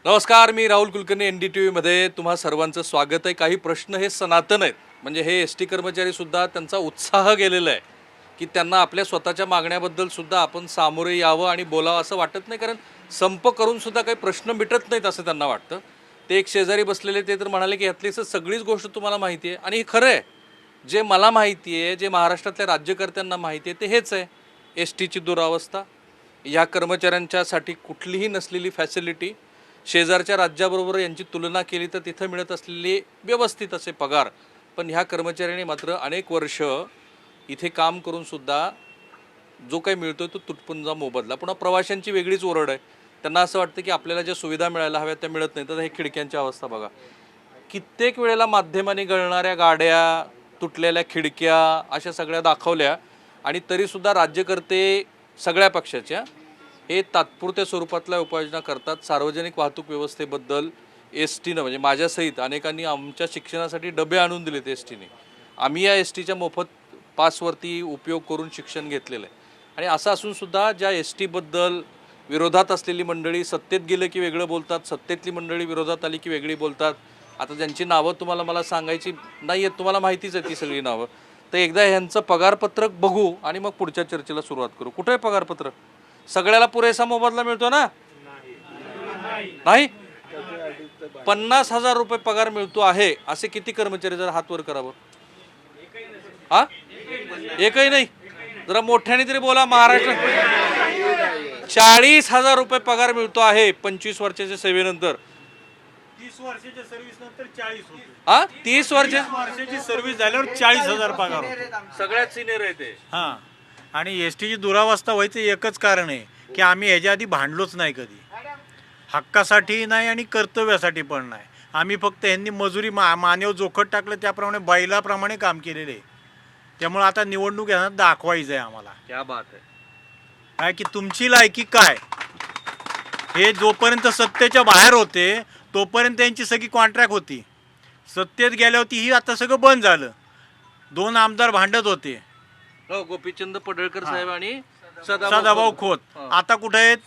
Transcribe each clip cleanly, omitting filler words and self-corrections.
नमस्कार, मी राहुल कुलकर्णी NDTV मध्ये तुम्हा सर्वांचं स्वागत आहे. काही प्रश्न हे सनातन आहेत, म्हणजे हे ST कर्मचारी सुद्धा त्यांचा उत्साह गेलेला आहे की त्यांना आपल्या स्वतःच्या मागण्याबद्दल सुद्धा आपण सामोरे यावं आणि बोलावं असं वाटत नाही, कारण संप करून सुद्धा काही प्रश्न मिटत नाहीत असं त्यांना वाटतं. ते एक शेजारी बसलेले ते तर म्हणाले की यातली सगळीच गोष्ट तुम्हाला माहिती आहे आणि हे खरं आहे. जे मला माहिती आहे, जे महाराष्ट्रातल्या राज्यकर्त्यांना माहिती आहे ते हेच आहे. STची दुरावस्था, या कर्मचाऱ्यांच्यासाठी कुठलीही नसलेली फॅसिलिटी, शेजारच्या राज्याबरोबर यांची तुलना केली तर तिथं मिळत असलेले व्यवस्थित असे पगार. पण ह्या कर्मचाऱ्यांनी मात्र अनेक वर्ष इथे काम करूनसुद्धा जो काही मिळतो तो तुटपुंजा मोबदला. पुन्हा प्रवाशांची वेगळीच ओरड आहे. त्यांना असं वाटतं की आपल्याला ज्या सुविधा मिळायला हव्या त्या मिळत नाही. तर हे खिडक्यांची अवस्था बघा. कित्येक वेळेला माध्यमांनी गळणाऱ्या गाड्या, तुटलेल्या खिडक्या अशा सगळ्या दाखवल्या आणि तरीसुद्धा राज्यकर्ते सगळ्या पक्षाच्या हे तात्पुरत्या स्वरूपातल्या उपाययोजना करतात. सार्वजनिक वाहतूक व्यवस्थेबद्दल STनं म्हणजे माझ्यासहित अनेकांनी आमच्या शिक्षणासाठी डबे आणून दिलेत STने. आम्ही या STच्या मोफत पासवरती उपयोग करून शिक्षण घेतलेलं आहे. आणि असं असूनसुद्धा ज्या STबद्दल विरोधात असलेली मंडळी सत्तेत गेलं की वेगळं बोलतात, सत्तेतली मंडळी विरोधात आली की वेगळी बोलतात. आता ज्यांची नावं तुम्हाला मला सांगायची नाही आहेत, तुम्हाला माहितीच आहे ती सगळी नावं. तर एकदा ह्यांचं पगारपत्रक बघू आणि मग पुढच्या चर्चेला सुरुवात करू. कुठं आहे पगारपत्रक? सगळ्याला पुरेसा मोबदला मिळतो ना? नाही. 50,000 रुपये पगार मिळतो आहे असे किती कर्मचारी? जर हात वर करावं. हा, एकही नाही. जरा मोठ्याने तरी बोला. महाराष्ट्र 40,000 रुपये पगार मिळतो आहे 25 वर्षाच्या सेवेनंतर. 30 वर्षाच्या सर्व्हिस नंतर 40 होते. हा, 30 वर्षाची सर्व्हिस झाल्यावर 40,000 पगार होतो. सगळ्यात सिनियर आहे ते. हा, आणि STची दुरावस्था व्हायचं एकच कारण आहे की आम्ही ह्याच्या आधी भांडलोच नाही कधी. हक्कासाठी नाही आणि कर्तव्यासाठी पण नाही. आम्ही फक्त यांनी मजुरी मानेव जोखट टाकलं त्याप्रमाणे बैलाप्रमाणे काम केलेले आहे. त्यामुळे आता निवडणूक यांना दाखवायचं आहे आम्हाला. क्या बात आहे. काय की तुमची लायकी काय. हे जोपर्यंत सत्तेच्या बाहेर होते तोपर्यंत त्यांची सगळी कॉन्ट्रॅक्ट होती. सत्तेत गेल्या होती ही आता सगळं बंद झालं. 2 आमदार भांडत होते, हो, गोपीचंद पडळकर साहेब आणि सदाभाऊ खोत. आता कुठे आहेत?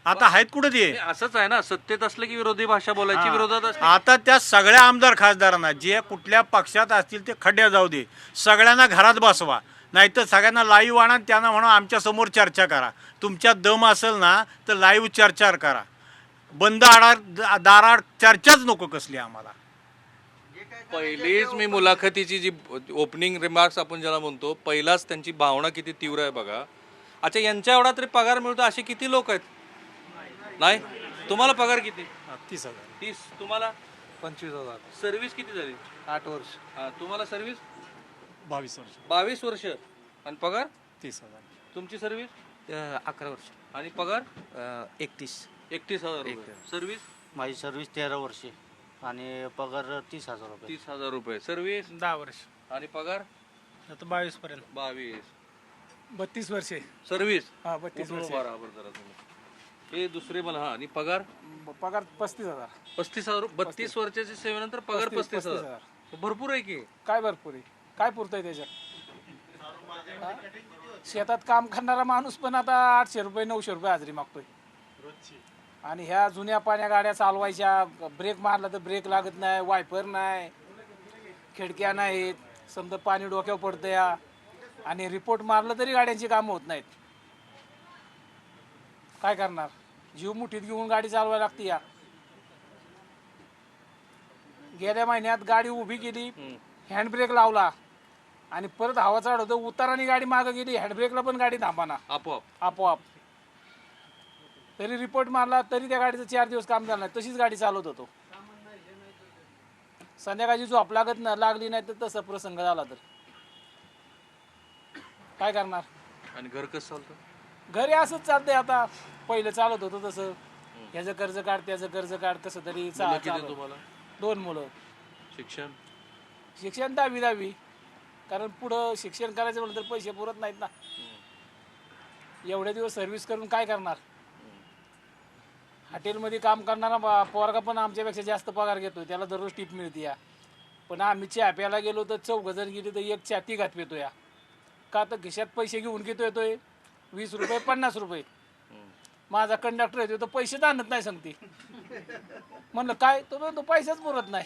आता आहेत कुठे ते? असंच आहे ना, सत्तेत असलं की विरोधी भाषा बोलायची, विरोधात असलं. आता त्या सगळ्या आमदार खासदारांना जे कुठल्या पक्षात असतील ते खड्ड्या जाऊ दे, सगळ्यांना घरात बसवा. नाहीतर सगळ्यांना लाईव्ह आणा, त्यांना म्हणा आमच्या समोर चर्चा करा. तुमच्यात दम असेल ना तर लाईव्ह चर्चा करा. बंद दाराड चर्चाच नको कसली आम्हाला. पहिलीच मी मुलाखतीची जी ओपनिंग रिमार्क्स आपण ज्याला म्हणतो, पहिलाच त्यांची भावना किती तीव्र आहे बघा. अच्छा, यांच्या एवढा तरी पगार मिळतो असे किती लोक आहेत? नाही. तुम्हाला पगार किती? 30,000. 30. तुम्हाला 25,000. सर्व्हिस किती झाली? 8 वर्ष. तुम्हाला सर्व्हिस 22 वर्ष. 22 वर्ष आणि पगार 30,000. तुमची सर्व्हिस 11 वर्ष. आणि पगार 31. 31,000 रुपये. सर्व्हिस माझी सर्व्हिस 13 वर्षे आणि पगार 30,000 रुपये. 30,000 रुपये. सर्व्हिस 10 वर्ष. आणि पगार आता 22 पर्यंत. 22. 32 वर्षे. सर्व्हिस हा 32 वर्षे. बरोबर. जरा तुम्ही हे दुसरे मला. हा, आणि पगार पगार 35,000. 35,000. 32 वर्षाच्या सेवेनंतर पगार 35,000. 35,000. भरपूर आहे की. काय भरपूर आहे? काय पुरतंय त्याच्यात? हा? शेतात काम करणारा माणूस पण आता 800 रुपये 900 रुपये हजेरी मागतोय. आणि ह्या जुन्या पाण्या गाड्या चालवायच्या, ब्रेक मारला तर ब्रेक लागत नाही, वायपर नाही, खिडक्या नाहीत, समजा पाणी डोक्यावर पडतं या, आणि रिपोर्ट मारलं तरी गाड्यांची कामं होत नाहीत. काय करणार? जीव मुठीत घेऊन गाडी चालवायला लागते. या गेल्या महिन्यात गाडी उभी केली, हँडब्रेक लावला आणि परत हवा चढवतो, उताराने गाडी मागं गेली, हँडब्रेकला पण गाडी थांबाना आपोआप. तरी रिपोर्ट मारला तरी त्या गाडीचं 4 दिवस काम झालं नाही, तशीच गाडी चालवत होतो. संध्याकाळची झोप लागली नाही तर तसा प्रसंग झाला तर काय करणार? आणि घर कसं चालतं? घरी असंच चालतंय. आता पहिलं चालत होतं तसं, ह्याचं कर्ज काढ त्याचं कर्ज काढ, कसं तरी तुम्हाला 2 मुलं. शिक्षण 10वी. कारण पुढं शिक्षण करायचं म्हटलं तर पैसे पुरत नाहीत ना. एवढे दिवस सर्व्हिस करून काय करणार? हॉटेलमध्ये काम करणारा पोरगा पण आमच्यापेक्षा जास्त पगार घेतोय, त्याला दररोज टीप मिळते या. पण आम्ही चहा प्यायला गेलो तर 4 जण गेली तर एक चहा 3 घात पितो या. का तर खिशात पैसे घेऊन घेतो येतोय 20 रुपये 50 रुपये. माझा कंडक्टर येतो तो पैसेच आणत नाही सांगते. म्हणलं काय तो पैसेच पुरत नाही,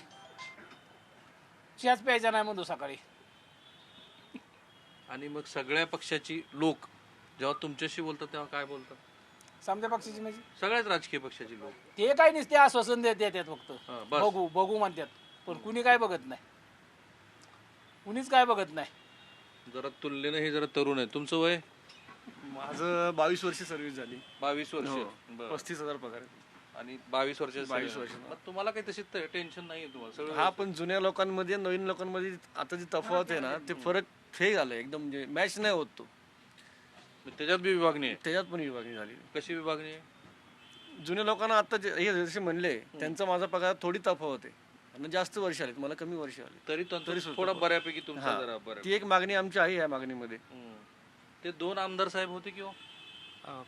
चहाच प्यायचा नाही म्हणतो सकाळी. आणि मग सगळ्या पक्षाची लोक जेव्हा तुमच्याशी बोलतात तेव्हा काय बोलतात? समजा पक्षाची म्हणजे सगळ्याच राजकीय पक्षाची लोक ते काही नसते, आश्वासन देतात फक्त हा, बस. बघू बघू म्हणतात, पण कुणी काय बघत नाही, कुणीच काय बघत नाही. जरा तुलनेनं हे जरा तरुण आहे. तुमचं वय? माझं 22 वर्ष सर्व्हिस झाली. 22 वर्ष. हो. बरं. 35,000 पगार आहे. आणि 22 वर्षाचं 22 सगळं. वर्ष. मग तुम्हाला काही तशी टेन्शन नाही तुम्हाला सगळं? हा, पण जुन्या लोकांमध्ये नवीन लोकांमध्ये आता जी तफावत आहे ना, ते फरक हे झालं एकदम, म्हणजे मॅच नाही होत तो. त्याच्यात बी विभागणी आहे. त्याच्यात पण विभागणी झाली. कशी विभागणी आहे? जुन्या लोकांना आता हे जसे म्हणले त्यांचा माझा पगार थोडी तफावत आहे. आणि जास्त वर्ष आले, मला कमी वर्ष आले. तरी थोडा बऱ्यापैकी तुमचा हा. जरा बरं. ती एक मागणी आमची आहे या मागणीमध्ये. ते 2 आमदार साहेब होते की हो?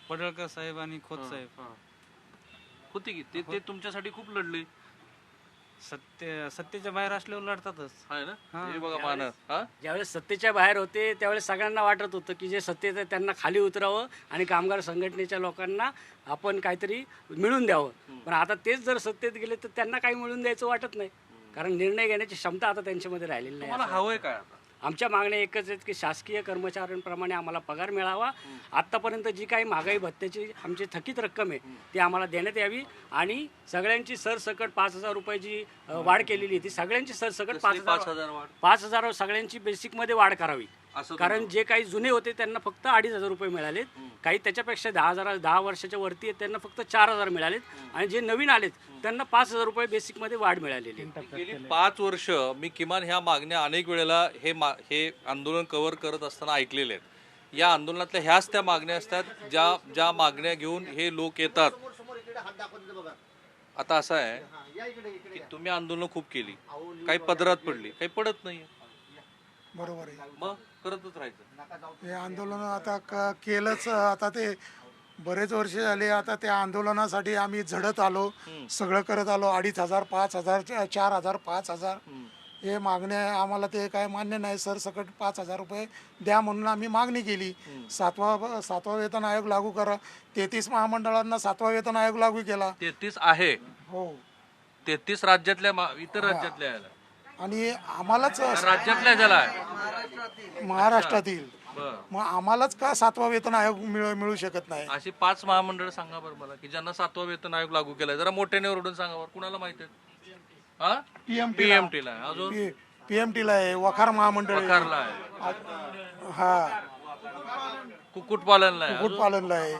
पडळकर साहेब आणि खोत साहेब होते की ते तुमच्यासाठी खूप लढले. सत्तेच्या बाहेर असल्यावर लढतातच. आहे ना? हे बघा मानस. हा, ज्यावेळेस सत्तेच्या बाहेर होते त्यावेळेस सगळ्यांना वाटत होतं की जे सत्तेत आहे त्यांना खाली उतरावं आणि कामगार संघटनेच्या लोकांना आपण काहीतरी मिळून द्यावं. पण आता तेच जर सत्तेत गेले तर त्यांना काही मिळून द्यायचं वाटत नाही, कारण निर्णय घेण्याची क्षमता आता त्यांच्यामध्ये राहिलेली नाही. तुम्हाला हवंय काय आता? आमच्या मागण्या एकच आहेत की शासकीय कर्मचाऱ्यांप्रमाणे आम्हाला पगार मिळावा. आत्तापर्यंत जी काही महागाई भत्त्याची आमची थकीत रक्कम आहे ती आम्हाला देण्यात यावी आणि सगळ्यांची सरसकट 5,000 रुपयाची वाढ केलेली आहे ती सगळ्यांची सरसकट 5,000 वाढ. 5,000 सगळ्यांची बेसिकमध्ये वाढ करावी. असं कारण जे काही जुने होते त्यांना फक्त 2,500 रुपये मिळालेत, काही त्याच्यापेक्षा 10 वर्षाच्या वरती आहेत त्यांना फक्त 4,000 मिळालेत आणि जे नवीन आलेत त्यांना 5,000 रुपये बेसिकमध्ये वाढ मिळालेली आहे. गेली 5 वर्ष मी किमान ह्या मागण्या अनेक वेळेला हे आंदोलन कव्हर करत असताना ऐकलेले आहेत. या आंदोलनातल्या ह्याच त्या मागण्या असतात ज्या मागण्या घेऊन हे लोक येतात. आता असं आहे की तुम्ही आंदोलन खूप केली, काही पदरात पडली, काही पडत नाही, बरोबर आहे. मग करतच राहायचं. हे आंदोलन आता केलंच. आता ते बरेच वर्ष झाले. आता त्या आंदोलनासाठी आम्ही झडत आलो, सगळं करत आलो. 2,500, 5,000, 4,000, 5,000 हे मागण्या आम्हाला ते काय मान्य नाही. सरसकट 5,000 रुपये द्या म्हणून आम्ही मागणी केली. सातवा वेतन आयोग लागू करा. 33 महामंडळांना 7वा वेतन आयोग लागू केला. 33 आहे. हो. 33 राज्यातल्या इतर राज्यातल्या याला. आणि आम्हालाच राज्यातल्या ज्याला आहे. महाराष्ट्रातील बरं. मग आम्हालाच का 7वा वेतन आयोग मिळू शकत नाही? अशी 5 महामंडळ सांगा बरं मला की ज्यांना 7वा वेतन आयोग लागू केलाय. जरा मोठ्याने ओरडून सांगा बरं. कुणाला माहिती आहे? हा, PMT ला आहे. अजून PMT ला आहे, वखार महामंडळ आहे. वखारला आहे, हा, कुक्कुटपालनला आहे, अजून कुक्कुटपालनला आहे,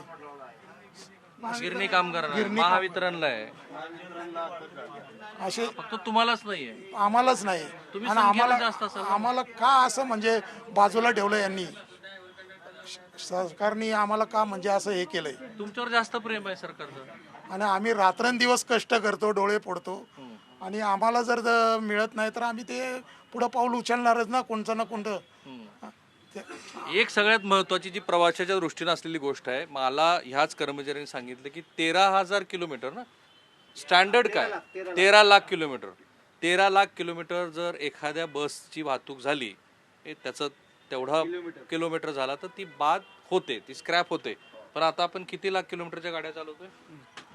गिरणी कामगारांना आहे, महावितरणला आहे. असे फक्त तुम्हालाच नाहीये. आम्हालाच नाही. तुम्ही आणि संख्येला जास्त असाल. आम्हाला का असं म्हणजे बाजूला ठेवलं यांनी? सरकारने आम्हाला का म्हणजे असं हे केलंय? तुमच्यावर जास्त प्रेम आहे सरकारचं. आणि आम्ही रात्रंदिवस कष्ट करतो, डोळे फोडतो, आणि आम्हाला जर मिळत नाही तर आम्ही ते पुढं पाऊल उचलणारच ना, कोणतं ना कोणतं. एक सगळ्यात महत्वाची जी प्रवाशाच्या दृष्टीने असलेली गोष्ट आहे, मला ह्याच कर्मचाऱ्यांनी सांगितलं की 13,000 किलोमीटर ना, स्टँडर्ड काय 13 लाख किलोमीटर. 13 लाख किलोमीटर जर एखाद्या बसची वाहतूक झाली, त्याचं तेवढा किलोमीटर झाला तर ती बाद होते, ती स्क्रॅप होते. पण आता आपण किती लाख किलोमीटरच्या गाड्या चालवतोय?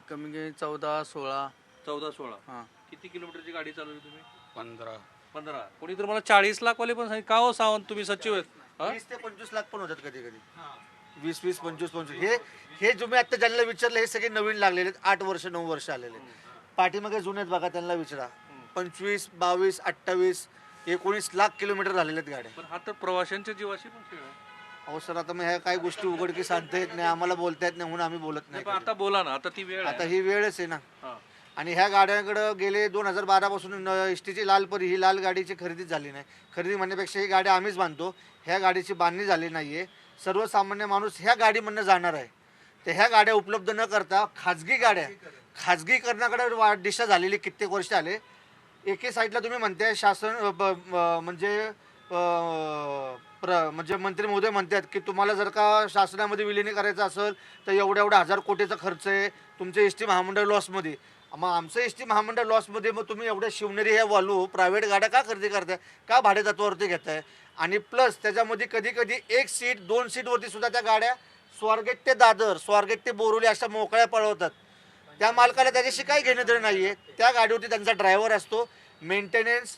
कमी कमी 14-16. 14-16. हां. किती किलोमीटरची गाडी चालवली तुम्ही? 15. कोणी तर मला 40 लाख वाले पण सांगितलं. का हो सावंत, तुम्ही सचिव आहेत? हा? 20 ते 25 लाख पण होतात कधी कधी. 20, 25. हे तुम्ही आता ज्यांना विचारलं हे सगळे नवीन लागलेले आहेत. 8 वर्ष 9 वर्ष आलेले. पाठीमागे जुने आहेत बघा, त्यांना विचारा. 25, 22, 28, 19 लाख किलोमीटर झालेले आहेत गाड्या. पण हा तर प्रवाशांच्या जीवाशी पण खेळ आहे. अहो सर, आता मग ह्या काही गोष्टी उघडकी सांगता येत नाही, आम्हाला बोलता येत नाही म्हणून आम्ही बोलत नाही. पण आता बोला ना, आता ती वेळ आता आहे. ही वेळच आहे ना. हा. आणि ह्या गाड्यांकडे गेले 2012 पासून एसटीची लाल परी ही लाल गाडीची खरेदी झाली नाही. खरेदी म्हणण्यापेक्षा ही गाडी आम्हीच बांधतो. ह्या गाडीची बांधणी झाली नाहीये. सर्वसामान्य माणूस ह्या गाडीमधनं जाणार आहे. तर ह्या गाड्या उपलब्ध न करता खाजगी गाड्या, खाजगीकरणाकडे दिशा झालेली कित्येक वर्ष आले. एके साईडला तुम्ही म्हणताय शासन म्हणजे म्हणजे मंत्री महोदय म्हणतात की तुम्हाला जर का शासनामध्ये विलीन करायचं असेल तर एवढ्या 1,000 कोटीचा खर्च आहे, तुमचे एस टी महामंडळ लॉसमध्ये. मग आमचं एस टी महामंडळ लॉसमध्ये, मग तुम्ही एवढ्या शिवनेरी ह्या वालू प्रायव्हेट गाड्या का खरेदी करताय, का भाडेतत्वावरती घेताय? आणि प्लस त्याच्यामध्ये कधी कधी 1 सीट 2 सीटवरती सुद्धा त्या गाड्या स्वारगेट ते दादर, स्वारगेट ते बोरिवली अशा मोकळ्या पळवतात. त्या मालकाला त्याच्याशी काही घेणं देणं नाही आहे. त्या गाडीवरती त्यांचा ड्रायव्हर असतो, मेंटेनन्स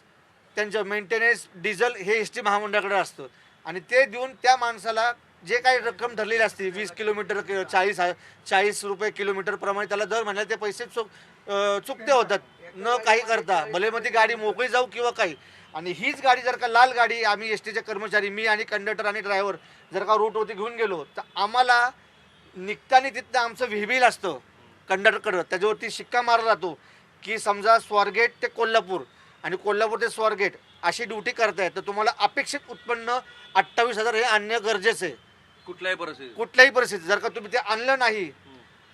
डिझेल हे एस टी महामंडळाकडे असतं आणि ते देऊन त्या माणसाला जे काही रक्कम ठरलेली असते 20 किलोमीटर 40 रुपये किलोमीटर प्रमाणे त्याला दर महिन्याला ते पैसे चुकते होतात न काही करता, भले मग ती गाडी मोकळी जाऊ किंवा काही. आणि हीच गाडी जर का लाल गाडी आम्ही एस टीचे कर्मचारी, मी आणि कंडक्टर आणि ड्रायव्हर जर का रूटवरती घेऊन गेलो तर आम्हाला निघताना तिथं आमचं व्हीबिल असतं कंडक्टरकडं, त्याच्यावरती शिक्का मारला जातो की समजा स्वारगेट ते कोल्हापूर आणि कोल्हापूर ते स्वारगेट अशी ड्युटी करताय तर तुम्हाला अपेक्षित उत्पन्न 28,000 हे आणणं गरजेचं आहे. कुठल्याही परिस्थितीत जर का तुम्ही ते आणलं नाही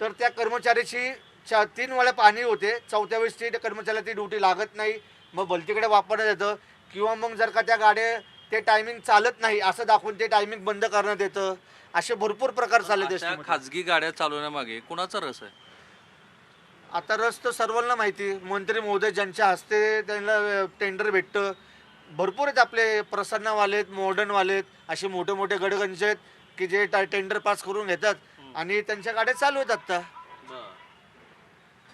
तर त्या कर्मचाऱ्याची 3 वेळा पाणी होते, 4थ्या वेळेस त्या कर्मचाऱ्याला ती ड्युटी लागत नाही, मग भलतीकडे वापरण्यात येतं किंवा मग जर का त्या गाड्या ते टायमिंग चालत नाही असं दाखवून ते टायमिंग बंद करण्यात येतं. असे भरपूर प्रकार चालले. खाजगी गाड्या चालवण्यामागे कुणाचा रस आहे? आता रस तर सर्वांना माहिती, मंत्री महोदय ज्यांच्या हस्ते त्यांना टेंडर भेटतं. भरपूर आहेत आपले प्रसन्नवालेत, मॉडर्नवालेत, असे मोठे मोठे गडगंज आहेत की जे टेंडर पास करून घेतात आणि त्यांच्या गाड्या चालू आहेत आता.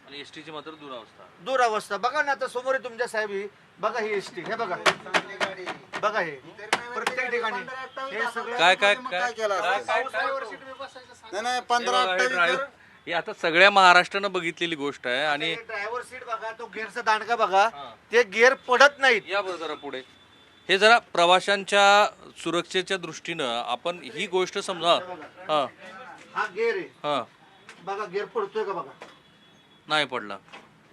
आणि एस टीची मात्र दुरावस्था बघा ना, आता समोर आहे तुमच्या साहेब, ही बघा ही एस टी, हे बघा बघा हे प्रत्येक ठिकाणी हे सगळं काय हे आता सगळ्या महाराष्ट्रानं बघितलेली गोष्ट आहे. आणि ड्रायव्हर सीट बघा, तो गिअरचा दांडका बघा, ते गिअर पडत नाहीत. या बरं जरा पुढे हे जरा प्रवाशांच्या सुरक्षेच्या दृष्टीनं आपण ही गोष्ट समजा. हा गिअर आहे, हा बघा गिअर पडतोय का बघा, नाही पडला.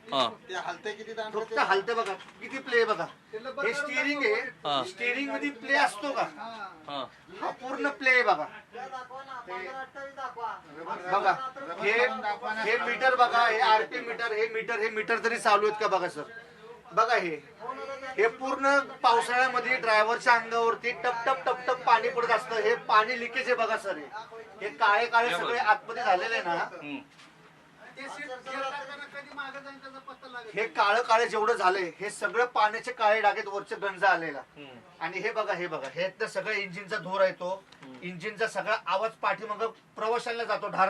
फक्त हलते बघा, किती प्ले बघा. हे स्टिअरिंग आहे, स्टिअरिंग मध्ये प्ले असतो का? हा पूर्ण प्ले आहे बघा. बघा हे मीटर बघा, हे आरपीएम मीटर, हे मीटर तरी चालू आहेत का बघा सर. बघा हे पूर्ण पावसाळ्यामध्ये ड्रायव्हरच्या अंगावरती टप टप टप टप पाणी पडत असतं. हे पाणी लिकेज आहे बघा सर. हे काळे काळे सगळे आतमध्ये झालेले ना, हे काळं काळे जेवढं झालंय हे सगळं पाण्याचे काळे डागेत वरचे गंज आलेला. आणि हे बघा हे तर सगळं इंजिनचा धूर आहे, तो इंजिनचा सगळा आवाज पाठीमागं प्रवाशांना जातो ढार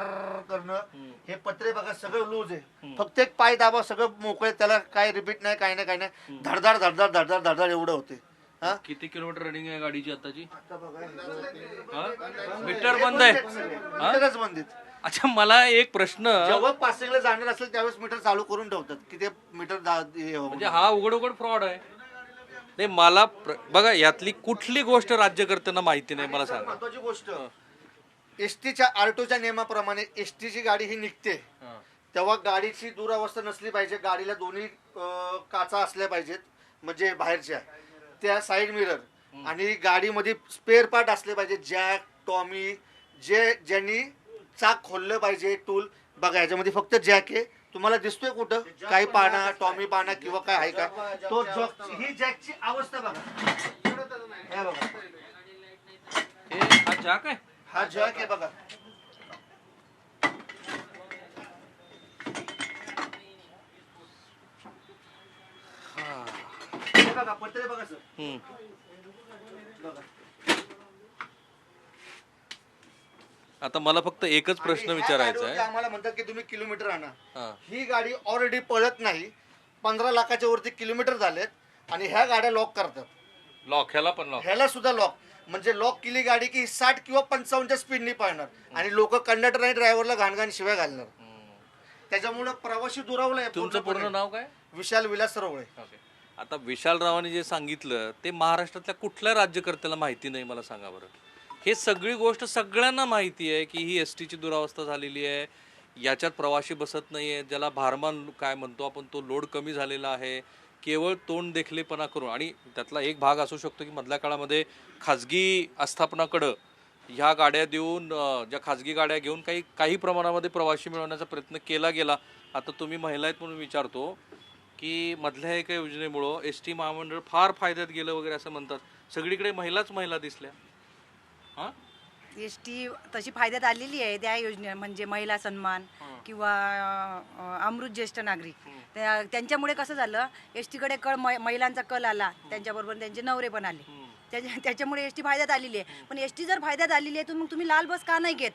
करणं. हे पत्रे बघा सगळं लूज आहे, फक्त एक पाय दाबा सगळं मोकळे, त्याला काय रिपीट नाही, काय नाही, धडधड धडधड धडधड धडधड एवढं होते. किती किलोमीटर रनिंग आहे गाडीची आताची? मीटर बंद आहे, मीटरच बंद आहेत. अच्छा मला एक प्रश्न, जेव्हा पासिंगला जाणार असेल त्यावेळेस मीटर चालू करून ठेवतात की ते मीटर म्हणजे हा उघड फ्रॉड आहे. नाही मला बघा यातली कुठली गोष्ट राज्यकर्त्यांना माहिती नाही मला सांगा. महत्वाची गोष्ट, एसटीच्या आरटीओच्या नियमाप्रमाणे एसटीची गाडी ही निघते तेव्हा गाडीची दुरावस्था नसली पाहिजे. गाडीला दोन्ही काचा असल्या पाहिजेत, म्हणजे बाहेरच्या त्या साईड मिरर, आणि गाडीमध्ये स्पेअर पार्ट असले पाहिजे, जॅक टॉमी, ज्यांनी चाक खोललं पाहिजे, टूल बघा याच्यामध्ये फक्त जॅक आहे. तुम्हाला दिसतोय कुठं काही पाना, टॉमी पाना किंवा काय आहे का? तो ही जॅकची अवस्था बघा, हे बघा हा जॅक आहे, हा जॅक आहे बघा. हे बघा पत्रे बघा सर, बघा. आता मला फक्त एकच प्रश्न विचारायचा आहे. आम्हाला म्हणतात की तुम्ही किलोमीटर आणा. ही गाडी ऑलरेडी पळत नाही, 15 लाखाच्या वरती किलोमीटर झालेत आणि ह्या गाड्या लॉक करतात. लॉक ह्याला पण लॉक, ह्याला सुद्धा लॉक, म्हणजे लॉक केली गाडी की 60 किंवा 55च्या स्पीडने पळणार आणि लोक कंडक्टर आणि ड्रायव्हरला घाणघाण शिव्या घालणार. त्याच्यामुळे प्रवासी दुरावलाय. तुमचं पूर्ण नाव काय? विशाल विलास सरवळे. आता विशालरावांनी जे सांगितलं ते महाराष्ट्रातल्या कुठल्या राज्यकर्त्याला माहिती नाही मला सांगा बरं. हे सगळी गोष्ट सगळ्यांना माहिती आहे की ही एस टीची दुरावस्था झालेली आहे, याच्यात प्रवासी बसत नाही आहे, ज्याला भारमान काय म्हणतो आपण तो लोड कमी झालेला आहे, केवळ तोंड देखलेपणा करून. आणि त्यातला एक भाग असू शकतो की मधल्या काळामध्ये खाजगी आस्थापनाकडं ह्या गाड्या देऊन, ज्या खाजगी गाड्या घेऊन काही प्रमाणामध्ये प्रवासी मिळवण्याचा प्रयत्न केला गेला. आता तुम्ही महिला आहेत म्हणून विचारतो की मधल्या एका योजनेमुळं एस टी महामंडळ फार फायद्यात गेलं वगैरे असं म्हणतात. सगळीकडे महिला दिसल्या. एस टी तशी फायद्यात आलेली आहे त्या योजने, म्हणजे महिला सन्मान किंवा अमृत ज्येष्ठ नागरिक, त्यांच्यामुळे कसं झालं, एस टीकडे महिलांचा कल आला, त्यांच्याबरोबर त्यांचे नवरे पण आले, त्याच्यामुळे एस टी फायद्यात आलेली आहे. पण एस टी जर फायद्यात आलेली आहे तर मग तुम्ही लाल बस का नाही घेत?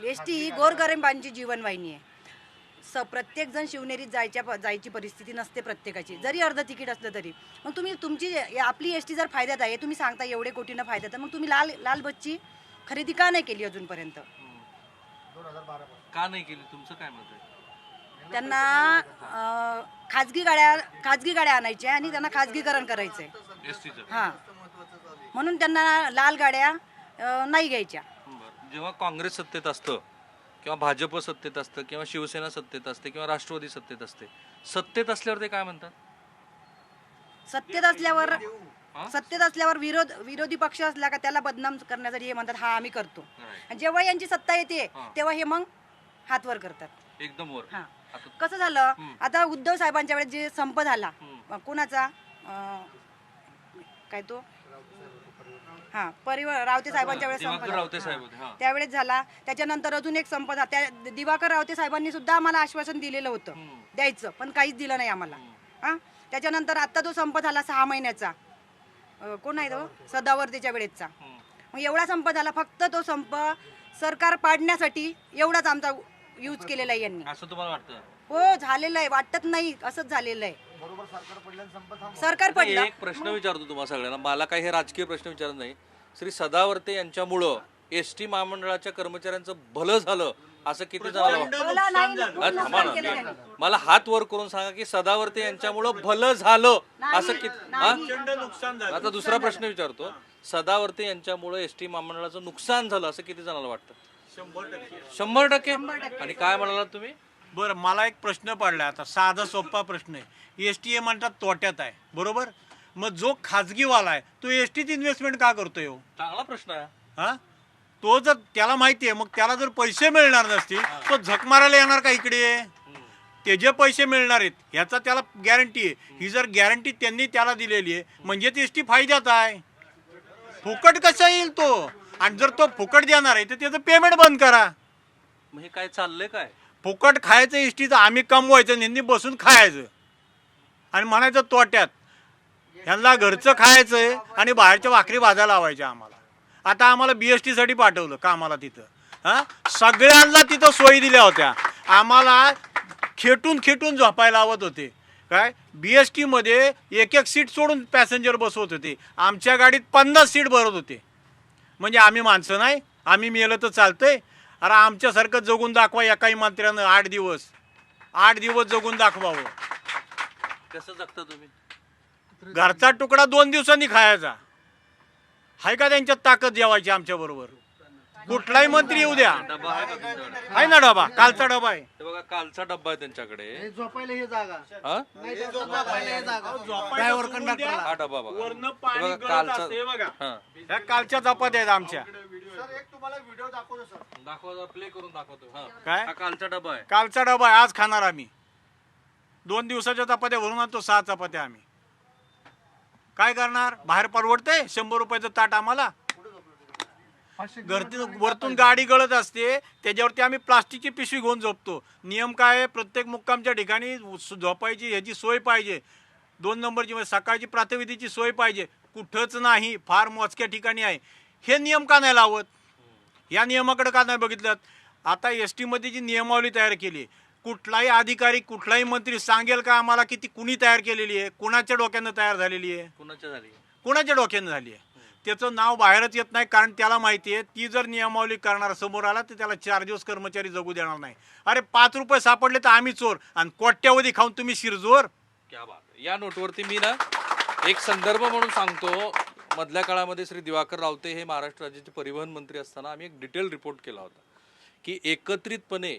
एस टी ही गोरगरिबांची जीवनवाहिनी आहे. प्रत्येक जण शिवनेरीत जायची परिस्थिती नसते प्रत्येकाची, जरी अर्ध तिकीट असलं तरी. मग तुम्ही तुमची आपली एस टी जर फायद्यात आहे, तुम्ही सांगता एवढे कोटीनं फायद्यात आहे, मग तुम्ही लाल बसची खरेदी का नाही केली अजूनपर्यंत? का नाही केली, तुमचं काय मत आहे? त्यांना खाजगी गाड्या आणायच्या आणि त्यांना खाजगीकरण करायचंय. एसटीचं. हां, म्हणून त्यांना लाल गाड्या नाही घ्यायच्या. जेव्हा काँग्रेस सत्तेत असतं किंवा भाजप सत्तेत असतं किंवा शिवसेना सत्तेत असते किंवा राष्ट्रवादी सत्तेत असते, सत्तेत असल्यावर ते काय म्हणतात? सत्तेत असल्यावर विरोधी पक्ष असला का त्याला बदनाम करण्यासाठी हे म्हणतात हा आम्ही करतो. आणि जेव्हा यांची सत्ता येते तेव्हा हे मग हातवर करतात एकदम वर. हा. कसं झालं, आता उद्धव साहेबांच्या वेळेस जे संप झाला, कोणाचा काय तो परिवार रावते साहेबांच्या वेळेस संप झाला, त्यावेळेस झाला. त्याच्यानंतर अजून एक संप झाला, त्या दिवाकर रावते साहेबांनी सुद्धा आम्हाला आश्वासन दिलेलं होतं द्यायचं, पण काहीच दिलं नाही आम्हाला. हा, त्याच्यानंतर आता तो संप झाला 6 महिन्याचा, कोण आहे तो सदावर्तेच्या वेळेसचा. मग एवढा संप झाला, फक्त तो संप सरकार पाडण्यासाठी एवढाच आमचा यूज केलेला आहे यांनी. असं तुम्हाला वाटतं? हो, झालेलं आहे, वाटत नाही, असंच झालेलं आहे. सरकार पडलं. एक प्रश्न विचारतो तुम्हाला सगळ्यांना, मला काही हे राजकीय प्रश्न विचारत नाही. श्री सदावर्ते यांच्यामुळं एस टी महामंडळाच्या कर्मचाऱ्यांचं भलं झालं असं किती जणांना वाटतं? मला हात वर करून सांगा की सदावर्ते यांच्यामुळं भलं झालं असं किती. आता दुसरा प्रश्न विचारतो, सदावर्ते यांच्यामुळं एस टी महामंडळाचं नुकसान झालं असं किती जणांना वाटतं? 100%. आणि काय म्हणाला तुम्ही? बरं, मला एक प्रश्न पडला, आता साधा सोपा प्रश्न आहे. एस टी म्हणतात तोट्यात आहे, बरोबर? मग जो खाजगीवाला आहे तो एस टीत इन्व्हेस्टमेंट का करतोय? चांगला प्रश्न आहे हा. तो जर त्याला माहिती आहे, मग त्याला जर पैसे मिळणार नसतील तो झक मारायला येणार का इकडे? ते जे पैसे मिळणार आहेत ह्याचा त्याला गॅरंटी आहे. ही जर गॅरंटी त्यांनी त्याला दिलेली आहे म्हणजे ती एस टी फायद्यात आहे. फुकट कसा येईल तो? आणि जर तो फुकट देणार आहे तर त्याचं पेमेंट बंद करा. मग हे काय चाललंय काय? फुकट खायचं एस टीचं, आम्ही कमवायचं, नेहमी बसून खायचं आणि म्हणायचं तोट्यात. ह्यांना घरचं खायचंय आणि बाहेरच्या भाकरी भाजायला लावायच्या आम्हाला. आता आम्हाला BST साठी पाठवलं कामाला तिथं. हा, सगळ्यांना तिथं सोयी दिल्या होत्या, आम्हाला खेटून झोपायला लावत होते. काय BST मध्ये एक सीट सोडून पॅसेंजर बसवत होते, आमच्या गाडीत 50 सीट भरत होते. म्हणजे आम्ही माणसं नाही, आम्ही मेलं तर चालतंय? अरे आमच्यासारखं जगून दाखवा एकाही मंत्र्यानं 8 दिवस जगून दाखवावं. कसं जगता तुम्ही? घरचा तुकडा 2 दिवसांनी खायचा. हाय का त्यांच्यात ताकद जेवायची आमच्या बरोबर? कुठलाही मंत्री येऊ द्या, डबा आहे का तुमच्याकडे? आहे ना डबा, कालचा डबा आहे. हे बघा, कालचा डब्बा आहे त्यांच्याकडे. झोपायला ही जागा, हा? ड्रायव्हर कंडक्टरला. हा डबा बघा. वरनं हे पाणी बघा, गळत कालचा. असते, हे बघा. हा. ह्या कालच्या चपात्या आहेत आमच्या. सर एक तुम्हाला व्हिडिओ दाखवतो सर. दाखवा, प्ले करून दाखवतो. हा. काय? हा कालचा डबा आहे. कालचा डबा आहे, आज खाणार आम्ही. 2 दिवसाच्या चपात्या भरून आणतो, 6 चपात्या आम्ही. काय करणार? बाहेर परवडतंय 100 रुपयाचं ताट आम्हाला? वरतून गाडी गळत असते, त्याच्यावरती आम्ही प्लास्टिकची पिशवी घेऊन झोपतो. नियम काय आहे? प्रत्येक मुक्कामच्या ठिकाणी झोपायची ह्याची सोय पाहिजे. 2 नंबरची म्हणजे सकाळची प्रातःविधीची सोय पाहिजे. कुठंच नाही, फार मोजक्या ठिकाणी आहे. हे नियम का नाही लावत? या नियमाकडे का नाही बघितलं? आता एस टीमध्ये जी नियमावली तयार केली, कुठलाही अधिकारी कुठलाही मंत्री सांगेल का आम्हाला की ती कुणी तयार केलेली आहे, कुणाच्या डोक्यानं तयार झालेली आहे? कुणाच्या डोक्यानं झाली आहे? त्याचं नाव बाहेरच येत नाही, कारण त्याला माहिती आहे ती जर नियमावली करणार समोर आला तर त्याला 4 दिवस कर्मचारी जगू देणार नाही. अरे 5 रुपये सापडले तर आम्ही चोर आणि कोट्यावधी खाऊन तुम्ही शिरजोर. क्या बात आहे. या नोटवरती मी ना एक संदर्भ म्हणून सांगतो. मधल्या काळामध्ये श्री दिवाकर रावते हे महाराष्ट्र राज्याचे परिवहन मंत्री असताना आम्ही एक डिटेल रिपोर्ट केला होता की एकत्रितपणे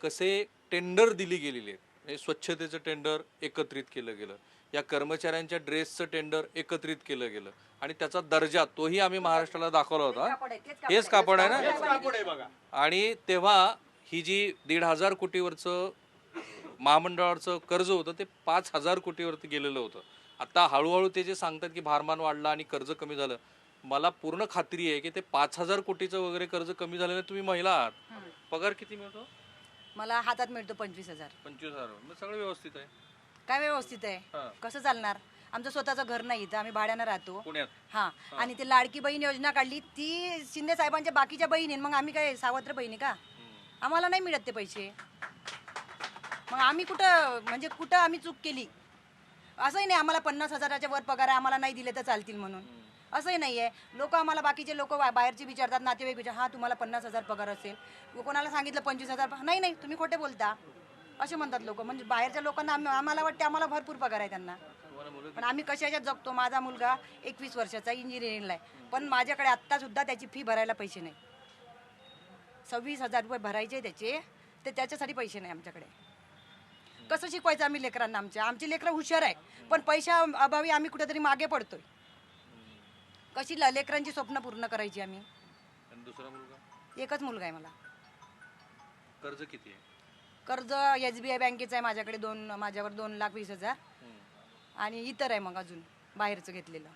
कसे टेंडर दिली गेलेली आहेत. स्वच्छतेचं टेंडर एकत्रित केलं गेलं, या कर्मचाऱ्यांच्या ड्रेसचं टेंडर एकत्रित केलं गेलं आणि त्याचा दर्जा तोही आम्ही महाराष्ट्राला दाखवला होता. हेच कापड आहे ना? आणि तेव्हा ही जी 1,500 कोटीवरचं महामंडळाचं कर्ज होतं ते 5,000 कोटीवरती गेलेलं होतं. आता हळूहळू ते जे सांगतात की भारमान वाढला आणि कर्ज कमी झालं, मला पूर्ण खात्री आहे की ते 5,000 कोटीचं वगैरे कर्ज कमी झालेलं. तुम्ही महिला आहात, पगार किती मिळतो? मला हातात मिळतो 25,000. 25,000. मग सगळं व्यवस्थित आहे. काय व्यवस्थित आहे? कसं चालणार? आमचं स्वतःचं घर नाही, तर आम्ही भाड्यानं राहतो पुण्यात. हा. आणि ते लाडकी बहीण योजना काढली ती शिंदे साहेबांच्या बाकीच्या बहिणी, मग आम्ही काय सावत्र बहिणी का? आम्हाला नाही मिळत ते पैसे. मग आम्ही कुठं आम्ही चूक केली? असंही नाही आम्हाला 50,000च्या वर पगार आहे, आम्हाला नाही दिले तर चालतील म्हणून, असंही नाही आहे. लोक आम्हाला, बाकीचे लोक बाहेरचे विचारतात, नातेवाईक विचार, हां तुम्हाला 50,000 पगार असेल, कोणाला सांगितलं 25,000, नाही नाही तुम्ही खोटे बोलता असे म्हणतात लोक. म्हणजे बाहेरच्या लोकांना आम्हाला वाटते आम्हाला भरपूर पगार आहे त्यांना, पण आम्ही कशाच्यात जगतो. माझा मुलगा 21 वर्षाचा इंजिनिअरिंगला आहे, पण माझ्याकडे आत्तासुद्धा त्याची फी भरायला पैसे नाही. 26,000 रुपये भरायचे त्याचे, तर त्याच्यासाठी पैसे नाही आमच्याकडे. कसं शिकवायचं आम्ही लेकरांना? आमची लेकरं हुशार आहे, पण पैशा अभावी आम्ही कुठेतरी मागे पडतोय. कशी लेकरांची स्वप्न पूर्ण करायची आम्ही? आणि दुसरा मुलगा? एकच मुलगा आहे मला. कर्ज किती आहे? कर्ज SBI बँकेचं आहे माझ्याकडे, माझ्यावर 2,20,000 आणि इतर आहे मग अजून बाहेरचं घेतलेलं.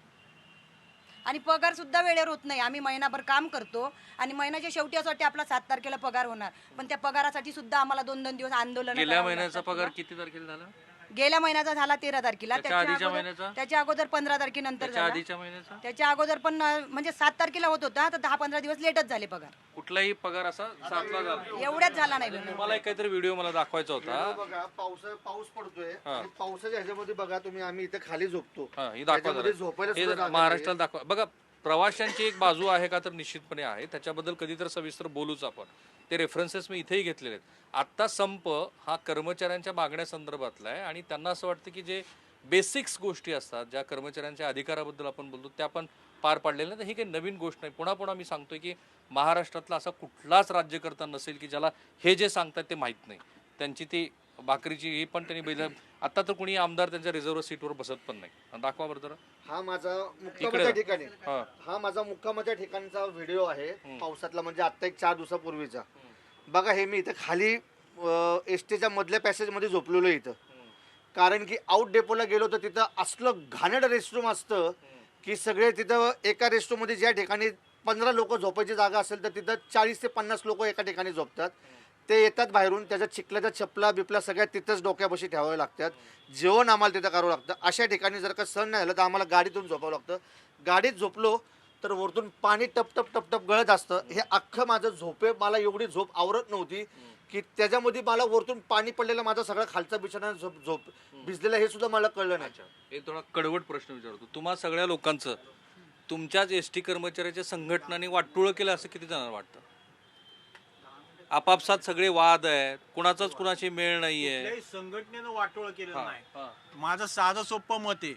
आणि पगार सुद्धा वेळेवर होत नाही. आम्ही महिनाभर काम करतो आणि महिन्याच्या शेवटी असं वाटते आपला 7 तारखेला पगार होणार, पण त्या पगारासाठी सुद्धा आम्हाला 2-2 दिवस आंदोलन. गेल्या महिन्याचा पगार किती तारखेला झाला? गेल्या महिन्याचा झाला 13 तारखेला. त्याच्या आधीच्या महिन्याचा? त्याच्या अगोदर 15 तारखेनंतर त्याच्या झाला. आधीच्या महिन्याचा? त्याच्या अगोदर पण म्हणजे 7 तारखेला होत होता, तर 10-15 दिवस लेटच झाले पगार. कुठलाही पगार असा 7ला झाला? एवढ्याच झाला नाही. तुम्हाला एक काहीतरी व्हिडिओ मला दाखवायचा होता. बघा, पाऊस पडतोय आणि पावसाच्या ह्याच्यामध्ये बघा तुम्ही, आम्ही इथे खाली झोपतो. ही दाखवा त्याच्यामध्ये जरा. झोपायला हे सुद्धा जागा महाराष्ट्राला दाखवा. बघा, प्रवाशांची एक बाजू आहे का? तर निश्चितपणे आहे. त्याच्याबद्दल कधी तर सविस्तर बोलूच आपण. ते रेफरन्सेस मी इथेही घेतलेले आहेत. आत्ता संप हा कर्मचाऱ्यांच्या मागण्यासंदर्भातला आहे आणि त्यांना असं वाटतं की जे बेसिक्स गोष्टी असतात, ज्या कर्मचाऱ्यांच्या अधिकाराबद्दल आपण बोलतो, त्या आपण पार पाडलेल्या. तर ही काही नवीन गोष्ट नाही. पुन्हा पुन्हा मी सांगतोय की महाराष्ट्रातला असा कुठलाच राज्यकर्ता नसेल की ज्याला हे जे सांगतात ते माहीत नाही. त्यांची ती भाकरीची ही पण त्यांनी बैल. आता तर कोणी आमदार त्यांच्या रिझर्व्ह सीटवर बसत पण नाही. दाखवा बरं जरा. हा माझा मुक्कामाच्या ठिकाणी, हा. हा माझा मुक्कामाच्या ठिकाणचा व्हिडिओ आहे पावसातला, म्हणजे आता एक 4 दिवसापूर्वीचा. बघा, हे मी इथं खाली STच्या मधल्या पॅसेजमध्ये झोपलेलो इथं, कारण की आउट डेपोला गेलो तर तिथं असलं घाणेरडं रेस्टरूम असतं की सगळे तिथं एका रेस्टरूममध्ये ज्या ठिकाणी 15 लोक झोपायची जागा असेल तर तिथं 40 ते 50 लोक एका ठिकाणी झोपतात. ते येतात बाहेरून, त्याच्या चिखलाच्या चपला बिपला सगळ्या तिथंच डोक्यापाशी ठेवावे लागतात. जेवण आम्हाला तिथं करावं लागतं. अशा ठिकाणी जर का सण नाही झालं तर आम्हाला गाडीतून झोपावं लागतं. गाडीत झोपलो तर वरतून पाणी टप टप टप टप गळत असतं. हे अख्खं माझं झोपे, मला एवढी झोप आवरत नव्हती की त्याच्यामध्ये मला वरतून पाणी पडलेलं, माझा सगळा खालचा बिछाना झोप भिजलेला, हे सुद्धा मला कळलं नाही. एक थोडा कडवट प्रश्न विचारतो. तुम्हा सगळ्या लोकांचं तुमच्याच ST कर्मचाऱ्याच्या संघटनांनी वाटोळं केलं असं किती जणांना वाटतं? आपापसात सगळे वाद आहेत, कुणाचाच कुणाशी मेळ नाहीये. कुठल्याही संघटनेनं वाटोळ केलं नाही. माझं साधं सोपं मत आहे.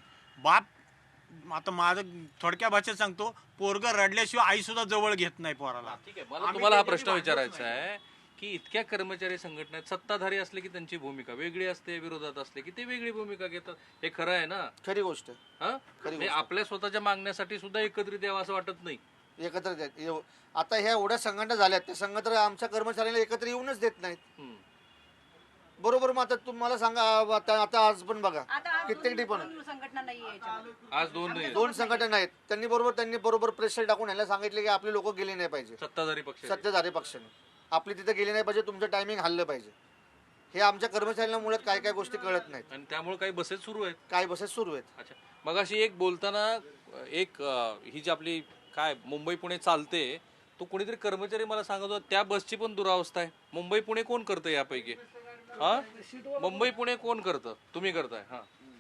आता माझं थोडक्या भाषेत सांगतो, पोरगं रडल्याशिवाय आई सुद्धा जवळ घेत नाही पोराला. ठीक आहे, मला तुम्हाला हा प्रश्न विचारायचा आहे की इतक्या कर्मचारी संघटना आहेत, सत्ताधारी असले की त्यांची भूमिका वेगळी असते, विरोधात असले की ते वेगळी भूमिका घेतात. हे खरं आहे ना? खरी गोष्ट आहे. म्हणजे आपल्या स्वतःच्या मागण्यासाठी सुद्धा एकत्रित यावं असं वाटत नाही. एकत्र आता ह्या एवढ्या संघटना झाल्यात, त्या संघटना आमच्या कर्मचाऱ्यांना एकत्र येऊनच देत नाहीत. बरोबर. मग आता तुम्हाला सांगा, आता आज पण बघा कित्येक ठिकाणी संघटना नाहीये. आज दोन संघटना आहेत. त्यांनी बरोबर प्रेशर टाकून ह्याला सांगितले की आपले लोक गेले नाही पाहिजे. सत्ताधारी पक्षाने आपली तिथे गेले नाही पाहिजे, तुमचं टायमिंग हल्लं पाहिजे. हे आमच्या कर्मचाऱ्यांना मुळात काय काय गोष्टी कळत नाहीत आणि त्यामुळे काही बसेस सुरू आहेत. अच्छा, मग अशी एक बोलताना एक ही जी आपली काय मुंबई पुणे चालते, तो कोणीतरी कर्मचारी मला सांगत होता त्या बसची पण दुरावस्था आहे. मुंबई पुणे कोण करतं यापैकी? मुंबई पुणे कोण करतं? तुम्ही करताय?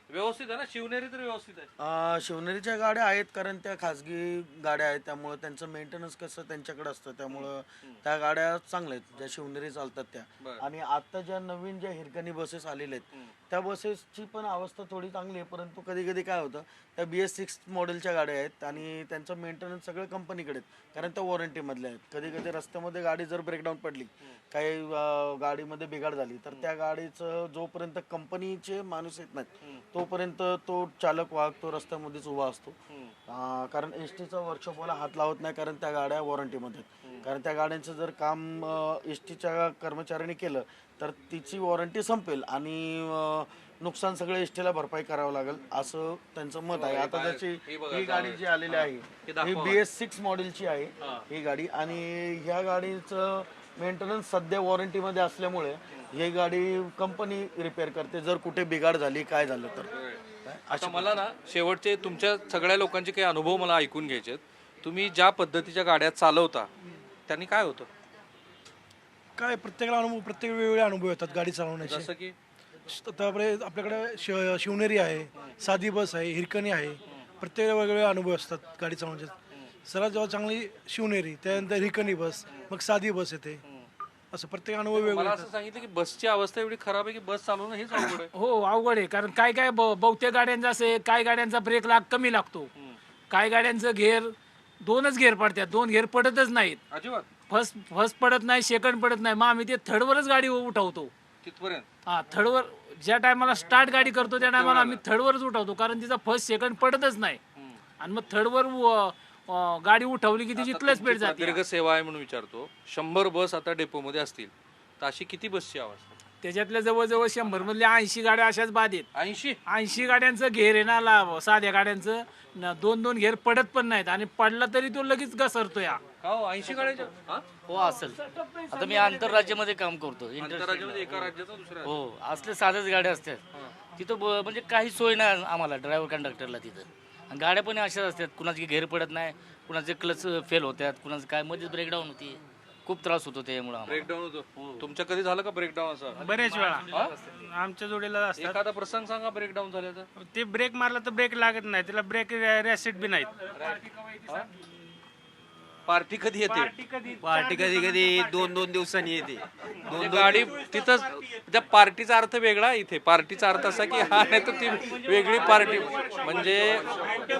व्यवस्थित आहे ना? शिवनेरी तर व्यवस्थित आहे. शिवनेरीच्या गाड्या आहेत, कारण त्या खाजगी गाड्या आहेत, त्यामुळं त्यांचं मेंटेनन्स कसं त्यांच्याकडे असतं, त्यामुळं त्या गाड्या चांगल्या आहेत ज्या शिवनेरी चालतात त्या. आणि आता ज्या नवीन ज्या हिरकणी बसेस आलेल्या आहेत त्या बसेसची पण अवस्था थोडी चांगली आहे, परंतु कधी कधी काय होतं, त्या BS6 मॉडेलच्या गाड्या आहेत आणि त्यांचं मेंटेनन्स सगळं कंपनीकडे आहेत, कारण त्या वॉरंटीमधल्या आहेत. कधी कधी रस्त्यामध्ये गाडी जर ब्रेकडाऊन पडली, काही गाडीमध्ये बिघाड झाली, तर त्या गाडीचं जोपर्यंत कंपनीचे माणूस येत नाहीत तोपर्यंत तो चालक वाहक तो रस्त्यामध्येच उभा असतो. कारण STचा वर्कशॉपवाला हात लावत नाही, कारण त्या गाड्या वॉरंटीमध्ये आहेत. कारण त्या गाड्यांचं जर काम STच्या कर्मचाऱ्यांनी केलं तर तिची वॉरंटी संपेल आणि नुकसान सगळं STला भरपाई करावं लागेल असं त्यांचं मत आहे. आता त्याची ही गाडी जी आलेली आहे ही BS6 मॉडेलची आहे ही गाडी, आणि ह्या गाडीचं मेंटेनन्स सध्या वॉरंटीमध्ये असल्यामुळे ही गाडी कंपनी रिपेअर करते जर कुठे बिघाड झाली, काय झालं तर. आता मला ना शेवटचे तुमच्या सगळ्या लोकांचे काही अनुभव मला ऐकून घ्यायचे. तुम्ही ज्या पद्धतीच्या गाड्या चालवता त्यांनी काय होतं? काय प्रत्येकाला अनुभव, प्रत्येक वेगवेगळे अनुभव येतात गाडी चालवण्याचे. जसं की त्यामुळे आपल्याकडे शिवनेरी आहे, साधी बस आहे, हिरकणी आहे. प्रत्येक वेगवेगळे अनुभव असतात गाडी चालवण्याचे. सर्वात जेव्हा चांगली शिवनेरी, त्यानंतर हिरकणी बस, मग साधी बस येते. असं प्रत्येक अनुभव वेगवेगळे मला असं सांगितलं की बसची अवस्था एवढी खराब आहे की बस चालवणं हेच अवघड आहे. हो अवघड आहे, कारण काय काय बहुतेक गाड्यांचं असं आहे, काय गाड्यांचा ब्रेक कमी लागतो, काय गाड्यांचं घेर 2च घेर पडतात, 2 घेर पडतच नाहीत. अजिबात फर्स्ट पडत नाही, सेकंड पडत नाही. मग आम्ही ते थर्डवरच गाडी उठवतो. तिथपर्यंत हा थर्डवर ज्या टायमाला स्टार्ट गाडी करतो त्या टायमाला आम्ही थर्डवरच उठवतो, कारण तिचा फर्स्ट सेकंड पडतच नाही. आणि मग थर्डवर गाडी उठवली की तिची क्लच पेट जाते. दीर्घ सेवा आहे म्हणून विचारतो, 100 बस आता डेपोमध्ये असतील तर अशी किती बसची अवस्था? त्याच्यातल्या जवळजवळ 100 मधल्या 80 गाड्या अशाच बाद आहेत. 80 गाड्यांचं घेर आहे ना, साध्या गाड्यांचं 2-2 घेर पडत पण नाहीत, आणि पडला तरी तो लगेच घसरतो. या 80 गाड्याच्या हो असेल. आता मी आंतरराज्यामध्ये काम करतो, आंतरराज्यामध्ये एका राज्याचा दुसऱ्या हो असले साधेच गाड्या असतात तिथं. म्हणजे काही सोय नाही आम्हाला ड्रायव्हर कंडक्टरला तिथं. आणि गाड्या पण अशाच असतात, कुणाची घेर पडत नाही, कुणाचे क्लच फेल होतात, कुणाचं काय मध्येच ब्रेकडाऊन होती. खूप त्रास होतो त्यामुळे. ब्रेकडाऊन होतो. तुमच्या कधी झालं का ब्रेकडाऊन असं? बरेच वेळा आमच्या जोडीला असतात. एखादा प्रसंग सांगा ब्रेकडाऊन झाल्याचा. ते ब्रेक मारला तर ब्रेक लागत नाही, त्याला ब्रेक रॅसिट बी नाहीत. पार्टी कधी येते? पार्टी कधी 2-2 दिवसांनी येते. म्हणजे गाडी तिथंच. त्या पार्टीचा अर्थ वेगळा इथे. पार्टीचा अर्थ असा की हा नाही तर ती वेगळी पार्टी. म्हणजे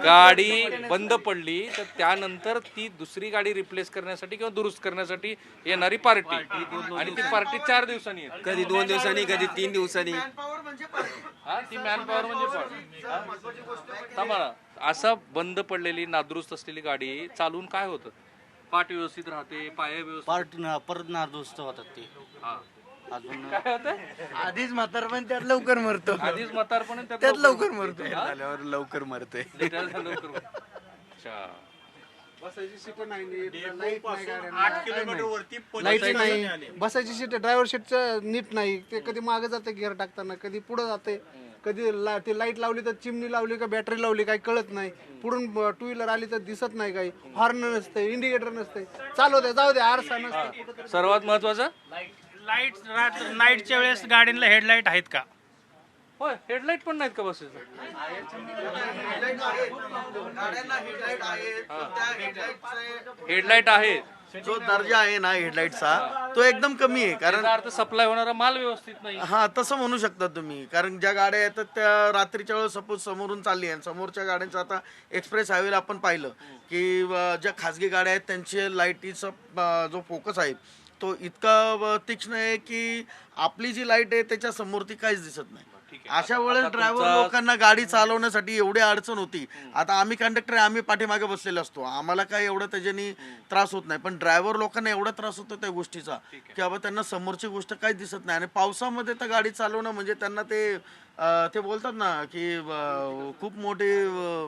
गाडी बंद पडली तर त्यानंतर ती दुसरी गाडी रिप्लेस करण्यासाठी किंवा दुरुस्त करण्यासाठी येणारी पार्टी. आणि ती पार्टी 4 दिवसांनी येते. कधी 2 दिवसांनी, कधी 3 दिवसांनी. हा ती मॅन पॉवर म्हणजे थांबा. असं बंद पडलेली नादुरुस्त असलेली गाडी चालून काय होतं? पाठ व्यवस्थित राहते, पाया व्यवस्थित, परत नादुरुस्त होतात ते. अजून काय होतं? आधीच म्हातारपण त्यात लवकर मरतो. आधीच म्हातारपण त्यात लवकर मरतो. झाल्यावर लवकर मरते. बसायची सीट नाही, लाईट नाही, 8 किलोमीटर वरती लाईट नाही, बसायची सीट ड्रायव्हर सीटचं नीट नाही. ते कधी मागे जाते गिअर टाकताना, कधी पुढे जाते, कधी ते लाईट लावली तर चिमणी लावली का बॅटरी लावली काही कळत नाही. पुढून 2 व्हीलर आली तर दिसत नाही, काही हॉर्न नसते, इंडिकेटर नसते, चालू दे जाऊ दे, आरसा नसते. सर्वात महत्वाचं लाईट नाईटच्या वेळेस गाडीला हेडलाईट आहेत का? होय, हेडलाईट पण नाहीत का बसेस? हेडलाईट आहे. जो दर्जा आहे ना हेडलाईटचा तो एकदम कमी आहे. कारण अर्थ सप्लाय होणारा माल व्यवस्थित नाही. हा तसं म्हणू शकता तुम्ही. कारण ज्या गाड्या येतात त्या रात्रीच्या वेळेस सपोज समोरून चालली आहे, समोरच्या गाड्यांचं आता एक्सप्रेस हायवेला आपण पाहिलं की ज्या खाजगी गाड्या आहेत त्यांचे लाईटीचा जो फोकस आहे तो इतका तीक्ष्ण आहे की आपली जी लाईट आहे त्याच्या समोर ती काहीच दिसत नाही. अशा वेळेस ड्रायव्हर लोकांना गाडी चालवण्यासाठी एवढी अडचण होती. आता आम्ही कंडक्टर आहे, आम्ही पाठीमागे बसलेलो असतो, आम्हाला काय एवढं त्याच्यानी त्रास होत नाही. पण ड्रायव्हर लोकांना एवढा त्रास होतो त्या गोष्टीचा की बाबा त्यांना समोरची गोष्ट काहीच दिसत नाही. आणि पावसामध्ये तर गाडी चालवणं म्हणजे त्यांना ते बोलतात ना की खूप मोठी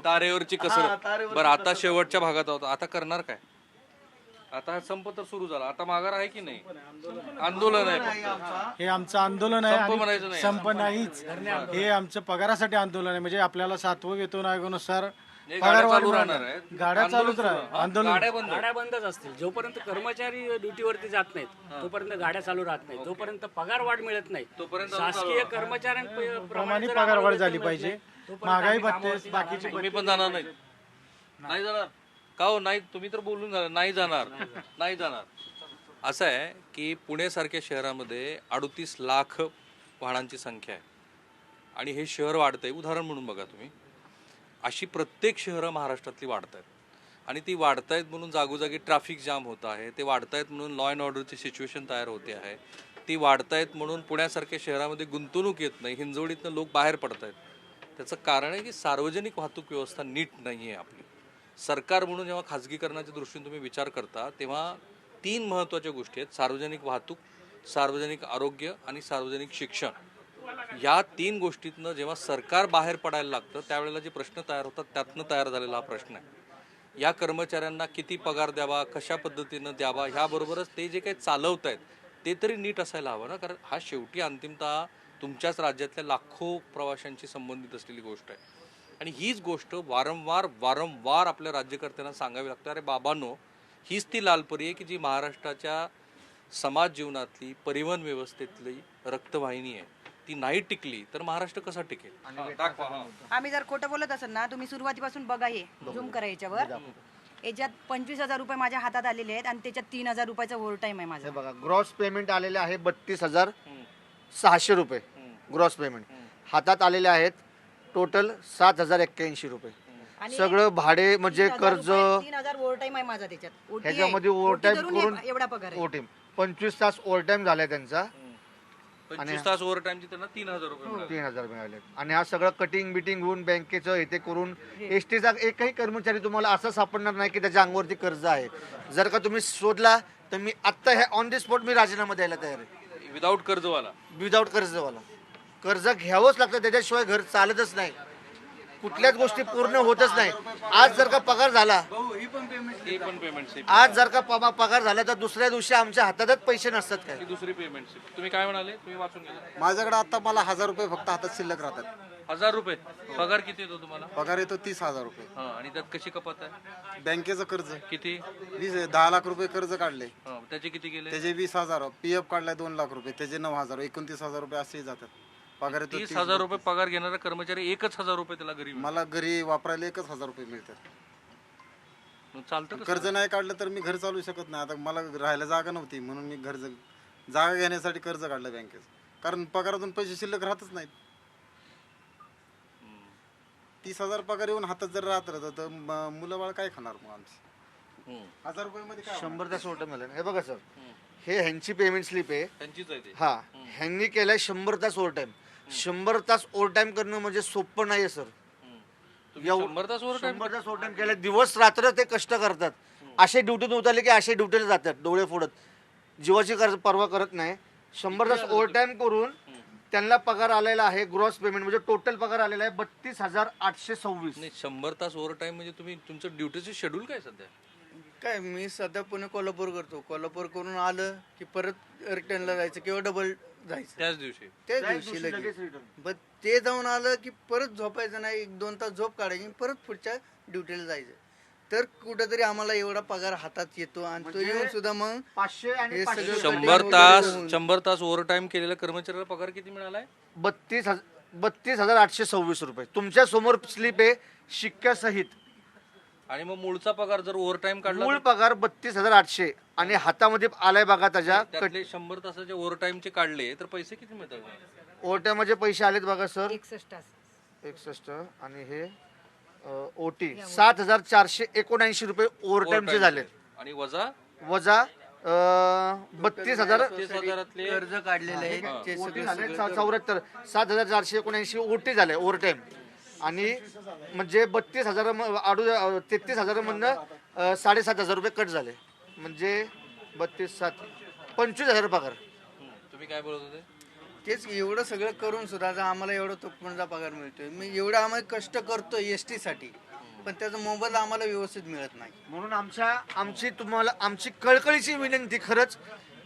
तारेवरची कसरत. बरं, आता शेवटच्या भागात आहोत. आता करणार काय? आता हा संप तर सुरू झाला, आता माघार आहे की नाही? आंदोलन आहे. हे आमचं आंदोलन संप म्हणायचं आहे, नाही. संप नाहीच. हे आमचं पगारासाठी आंदोलन आहे. म्हणजे आपल्याला 7वं वेतन आयोगानुसार हे पगार गाड्या चालू वाढवणार राहणार आहे. आहेत. गाड्या चालूच आंदोलन राहणार. सुरू. हा, आंदोलन गाड्या बंदच असतील. जोपर्यंत कर्मचारी ड्युटीवरती जात नाहीत तोपर्यंत गाड्या चालू राहत नाहीत. जोपर्यंत पगार वाढ मिळत नाही, तोपर्यंत शासकीय कर्मचाऱ्यांप्रमाणे प्रमाणे जर पगार आम्हाला वाढ वेतन झाली मिळत पाहिजे. नाही, तोपर्यंत महागाई आम्ही भत्ते कामावरती जाणार बाकीचे नाही. तुम्ही पण जाणार नाही जाणार का हो? नाही, तुम्ही तर बोलून झालं नाही जाणार. असं आहे की पुण्यासारख्या शहरामध्ये 38 लाख वाहनांची संख्या आहे आणि हे शहर वाढतंय. उदाहरण म्हणून बघा तुम्ही, अशी प्रत्येक शहरं महाराष्ट्रातली वाढत आहेत आणि ती वाढत आहेत म्हणून जागोजागी ट्रॅफिक जाम होत आहे. ते वाढत आहेत म्हणून लॉ अँड ऑर्डरची सिच्युएशन तयार होते आहे. ती वाढत आहेत म्हणून पुण्यासारख्या शहरामध्ये गुंतवणूक येत नाही, हिंजवडीतनं लोक बाहेर पडत आहेत. त्याचं कारण आहे की सार्वजनिक वाहतूक व्यवस्था नीट नाही आहे आपली. सरकार म्हणून जेव्हा खाजगीकरणाच्या दृष्टीने तुम्ही विचार करता तेव्हा 3 महत्त्वाच्या गोष्टी आहेत: सार्वजनिक वाहतूक, सार्वजनिक आरोग्य आणि सार्वजनिक शिक्षण. या 3 गोष्टीतनं जेव्हा सरकार बाहेर पडायला लागतं त्यावेळेला जे प्रश्न तयार होतात त्यातनं तयार झालेला हा प्रश्न आहे. या कर्मचाऱ्यांना किती पगार द्यावा, कशा पद्धतीनं द्यावा, ह्याबरोबरच ते जे काही चालवत आहेत ते तरी नीट असायला हवं ना. कारण हा शेवटी अंतिमतः तुमच्याच राज्यातल्या लाखो प्रवाशांशी संबंधित असलेली गोष्ट आहे. आणि हीच गोष्ट वारंवार आपल्या राज्यकर्त्यांना सांगावी लागते. अरे बाबांनो, हीच ती लालपरी आहे की जी महाराष्ट्राच्या समाज जीवनातली परिवहन व्यवस्थेतली रक्तवाहिनी आहे, ती नाही टिकली तर महाराष्ट्र कसा टिकेल? दाखवा. आम्ही जर खोटं बोलत असेल ना, तुम्ही सुरुवातीपासून बघा, हे झूम करा याच्यावर. याच्यात 25,000 रुपये माझ्या हातात आलेले आहेत आणि त्याच्यात 3,000 रुपयाचा ओव्हर टाईम आहे माझा. हे बघा, ग्रॉस पेमेंट आलेले आहे 32,600 रुपये ग्रॉस पेमेंट. हातात आलेले आहेत टोटल 7,081 रुपये. आणि सगळं भाडे म्हणजे 3,000 कर्ज, रुपये, 3,000 ओव्हर टाईम आहे माझा त्याच्यात. OT आहे. ह्याच्यामध्ये ओव्हर OT टाईम धरून हे करून एवढा पगार आहे. ओटी 25 तास ओव्हर टाईम झालाय त्यांचा. 25 तास ओव्हर टाइमचे त्यांना 3,000 रुपये मिळाले. 3,000 मिळाले. आणि हा सगळं कटिंग बिटिंग होऊन बँकेचं हे ते करून एसटीचा एकही कर्मचारी तुम्हाला असा सापडणार नाही की त्याच्या अंगावरती कर्ज आहे. जर का तुम्ही शोधला तर मी आत्ता हे ऑन द स्पॉट मी राजीनामा द्यायला तयार आहे. विदाऊट कर्जवाला. विदाऊट कर्जवाला. कर्ज घ्यावंच लागतं, त्याच्याशिवाय घर चालतच नाही. कुठल्याच गोष्टी पूर्ण होतच नाही. आज जर का पगार झाला, ही पण पेमेंट स्लिप. आज जर का पगार झाला तर दुसऱ्या दिवशी आमच्या हातातच पैसे नसतात काय. ही दुसरी पेमेंट स्लिप. तुम्ही काय म्हणाले? तुम्ही वाचून गेला. माझ्याकडे आता मला 1,000 रुपये फक्त हातात शिल्लक राहतात. 1,000 रुपये पगार किती येतो तुम्हाला? पगार येतो 30,000 रुपये. आणि त्यात कशी कपात आहे? बँकेचं कर्ज किती? 10 लाख रुपये कर्ज काढले, त्याचे किती गेले? त्याचे 20,000. PF काढलाय 2 लाख रुपये, त्याचे 9,000. 29,000 रुपये असेही जातात. पगार येतो 30,000 रुपये पगार घेणारा कर्मचारी 1,000 रुपये त्याला घरी मिळतो. मला घरी वापरायला 1,000 रुपये मिळतात. मग चालतं कसं? कर्ज नाही काढलं तर मी घर चालू शकत नाही. आता मला राहायला जागा नव्हती म्हणून मी जागा घेण्यासाठी कर्ज काढलं बँकेचं. कारण पगारातून पैसे शिल्लक राहतच नाहीत. 30,000 पगार येऊन हातात जर राहत राहतं तर मुलं बाळ काय खाणार मग आमची? 1,000 रुपये काय 100 तास ओव्हर टाईम झालं. हे बघा सर, हे ह्यांची पेमेंट स्लिप आहे. त्यांचीच आहे ते. हा, ह्यांनी केलंय 100 तास ओव्हर टाईम. 100 तास ओव्हर टाईम करणं म्हणजे सोपं नाहीये सर. 100 तास ओव्हर टाइम. 100 तास ओव्हर टाईम केलं, दिवस रात्र ते कष्ट करतात. असे ड्युटीत उतरले की असे ड्युटीला जातात डोळे फोडत, जीवाची पर्वा करत नाही. 100 तास ओव्हर टाईम करून त्यांना पगार आलेला आहे ग्रॉस पेमेंट म्हणजे टोटल पगार आलेला आहे 32,826. नाही, 100 तास ओव्हर टाइम म्हणजे तुम्ही तुमचं ड्युटीचं शेड्यूल काय सध्या? काय मी सध्या पुणे कोल्हापूर करतो. कोल्हापूर करून आलं की परत रिटर्नला जायचं किंवा डबल जायचं त्याच दिवशी. त्याच दिवशी लगेच. पण ते जाऊन आलं की परत झोपायचं नाही, 1-2 तास झोप काढायची, परत पुढच्या ड्युटीला जायचं. तर कुठेतरी आम्हाला एवढा पगार हातात येतो आणि तो येऊन सुद्धा मग 500 आणि हे 500 सगळं 100 तास ओव्हर टाइम केलेल्या कर्मचाऱ्याला पगार किती मिळालाय? 32,826 रुपये. तुमच्या समोर स्लिप आहे शिक्क्यासहित. आणि मग मूळचा पगार जर ओव्हर टाइम काढला मूळ पगार 32,800 आणि हातामध्ये आलाय बघा त्याच्या त्यातले 100 तासाचे ओव्हर टाइमचे काढले तर पैसे किती मिळतात? ओट्यामध्ये पैसे आलेत बघा सर 61 आणि हे ओटी 7,479 रुपये ओव्हर टाइमचे झाले. आणि वजा वजा 32,000 कर्ज काढलेलं आहे ते ओटी सगळं झाले 74. 7,479 ओटी झाले ओव्हर टाइम. आणि म्हणजे 33,000 मधनं 7,500 रुपये कट झाले. म्हणजे 25,000 पगार. तुम्ही काय बोलत होते? तेच एवढं सगळं करून सुद्धा आता आम्हाला एवढा तुकमणचा पगार मिळतोय. मी एवढं आम्हाला कष्ट करतोय एसटी साठी, पण त्याचा मोबदला आम्हाला व्यवस्थित मिळत नाही. म्हणून आमची कळकळीची विनंती खरंच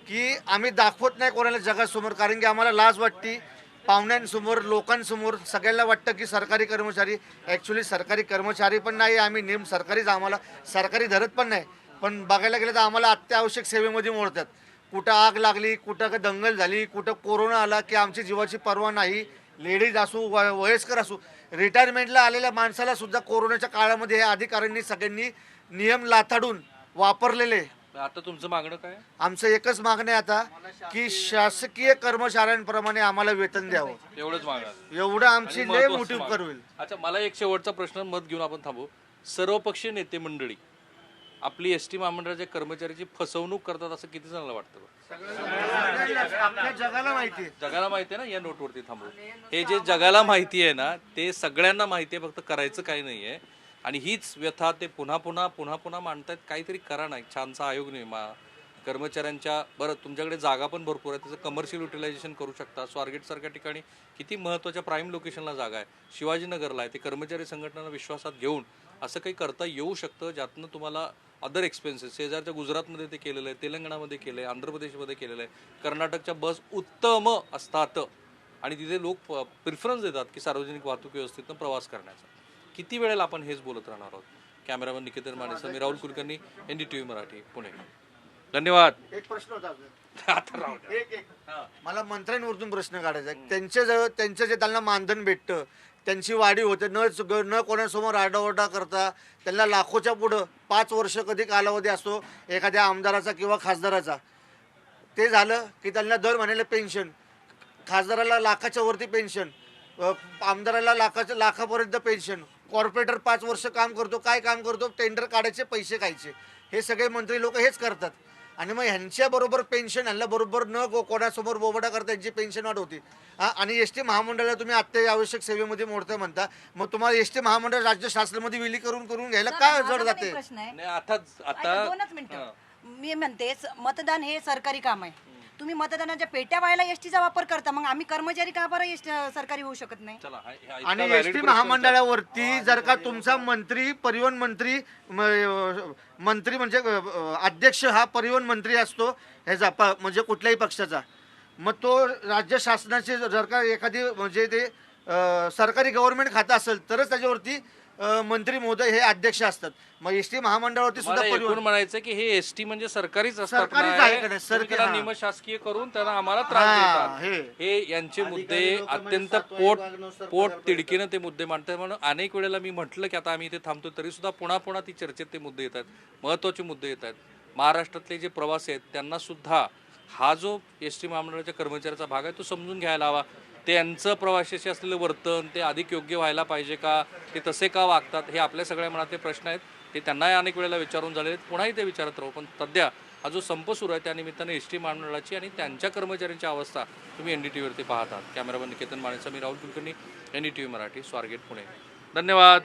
की आम्ही दाखवत नाही कोणाला जगासमोर, कारण की आम्हाला लाज वाटते पाहुण्यांसमोर, लोकांसमोर. सगळ्यांना वाटतं की सरकारी कर्मचारी, ॲक्च्युली सरकारी कर्मचारी पण नाही आम्ही, नेम सरकारीच, आम्हाला सरकारी धरत पण नाही. पण बघायला गेलं तर आम्हाला अत्यावश्यक सेवेमध्ये मोडतात. कुठं आग लागली, कुठं दंगल झाली, कुठं कोरोना आला की आमची जीवाची पर्वा नाही. लेडीज असू, वयस्कर असू, रिटायरमेंटला आलेल्या माणसाला सुद्धा कोरोनाच्या काळामध्ये हे अधिकाऱ्यांनी सगळ्यांनी नियम लाथाडून वापरलेले. आता तुमचं मागणं काय? आमचं एकच मागणं आहे आता की शासकीय कर्मचाऱ्यांप्रमाणे आम्हाला वेतन द्यावं. एवढंच मागणार. एवढं आमची लय मोठी उपकार होईल. अच्छा, मला एक शेवटचा प्रश्न मत घेऊन आपण थांबू. सर्वपक्षीय नेते मंडळी आपली एसटी महामंडळाच्या कर्मचाऱ्याची फसवणूक करतात असं किती जणांना वाटतं? जगाला माहिती जगाला माहिती आहे ना. या नोटवरती थांबू. हे जे जगाला माहिती आहे ना ते सगळ्यांना माहिती आहे, फक्त करायचं काही नाहीये. आणि हीच व्यथा ते पुन्हा पुन्हा मांडतायत. काहीतरी करा ना, छानसा आयोग नेमा कर्मचाऱ्यांच्या. बरं, तुमच्याकडे जागा पण भरपूर आहे, त्याचं कमर्शियल युटिलायझेशन करू शकता. स्वारगेट सारख्या ठिकाणी किती महत्त्वाच्या प्राईम लोकेशनला जागा आहे, शिवाजीनगरला आहे. ते कर्मचारी संघटनांना विश्वासात घेऊन असं काही करता येऊ शकतं ज्यातनं तुम्हाला अदर एक्सपेन्सेस, शेजारच्या गुजरातमध्ये ते केलेलं आहे, तेलंगणामध्ये केलं आहे, आंध्र प्रदेशमध्ये केलेलं आहे. कर्नाटकच्या बस उत्तम असतात आणि तिथे लोक प्रिफरन्स देतात की सार्वजनिक वाहतूक व्यवस्थेतनं प्रवास करण्याचा. किती वेळेला आपण हेच बोलत राहणार आहोत? कॅमेरामन निकेतन माने, मी राहुल कुलकर्णी, NDTV मराठी, पुणे. धन्यवाद. एक प्रश्न होता अजून. आता राहू द्या. एक मला मंत्र्यांवरतून प्रश्न काढायचा आहे. त्यांचं जे त्यांना मानधन भेटतं, त्यांची वाढीव होते, न कोणासमोर आरडाओरडा करता त्यांना लाखोच्या पुढं 5 वर्ष कधी कालावधी असतो एखाद्या आमदाराचा किंवा खासदाराचा. ते झालं की त्यांना दर महिन्याला पेन्शन, खासदाराला लाखाच्या वरती पेन्शन, आमदाराला लाखापर्यंत पेन्शन. कॉर्पोरेटर 5 वर्ष काम करतो, काय काम करतो? टेंडर काढायचे, पैसे खायचे. हे सगळे मंत्री लोक हेच करतात. आणि मग ह्यांच्याबरोबर पेन्शन, ह्यांना बरोबर कोणासमोर बोबडा करता यांची पेन्शन वाढवते. आणि एस टी महामंडळाला तुम्ही आत्ता आवश्यक सेवेमध्ये मोडताय म्हणता, मग तुम्हाला एस टी महामंडळ राज्य शासनामध्ये विली करून घ्यायला काय जड जाते? प्रश्न आहे नाही, आता 2च मिनिटं. मी म्हणते मतदान हे सरकारी काम आहे. तुम्ही मतदानाच्या पेट्या व्हायला एसटीचा वापर करता, मग आम्ही कर्मचारी का बरं सरकारी होऊ शकत नाही? चला आणि एस टी महामंडळावरती जर का तुमचा मंत्री, परिवहन मंत्री म्हणजे अध्यक्ष हा परिवहन मंत्री असतो ह्याचा म्हणजे कुठल्याही पक्षाचा, मग तो राज्य शासनाचे जर का एखादी म्हणजे ते सरकारी गव्हर्नमेंट खातं असेल तरच त्याच्यावरती मंत्री महोदय हे अध्यक्ष असतात. मग एस टी महामंडळावरती सुद्धा परिवहन म्हणायचं की हे एसटी म्हणजे सरकारीच असतात, सरकारीच नाही? आहे का नाही? तुम्ही त्याला निमशासकीय करून त्यांना आम्हाला त्रास देतात. हे यांचे मुद्दे अत्यंत पोट तिडकीनं ते मुद्दे मांडतात. म्हणून अनेक वेळेला मी म्हटलं की आता आम्ही इथे थांबतो तरी सुद्धा पुन्हा ती चर्चेत ते मुद्दे येतात, महत्त्वाचे मुद्दे येतात. महाराष्ट्रातले जे प्रवासी आहेत त्यांना सुद्धा हा जो एस टी महामंडळाच्या कर्मचाऱ्याचा भाग आहे तो समजून घ्यायला हवा. त्यांचं प्रवाशाशी असलेलं वर्तन ते अधिक योग्य व्हायला पाहिजे का, ते तसे का वागतात, हे आपल्या सगळ्या मनातले प्रश्न आहेत. ते त्यांनाही अनेक वेळेला विचारून झाले, पुन्हाही ते विचारत राहू. पण सध्या हा जो संप सुरू आहे त्यानिमित्ताने एस टी महामंडळाची आणि त्यांच्या कर्मचाऱ्यांची अवस्था तुम्ही NDTV वरती पाहतात. कॅमेरामन निकेतन मानेचा मी राहुल कुलकर्णी, NDTV मराठी, स्वारगेट, पुणे. धन्यवाद.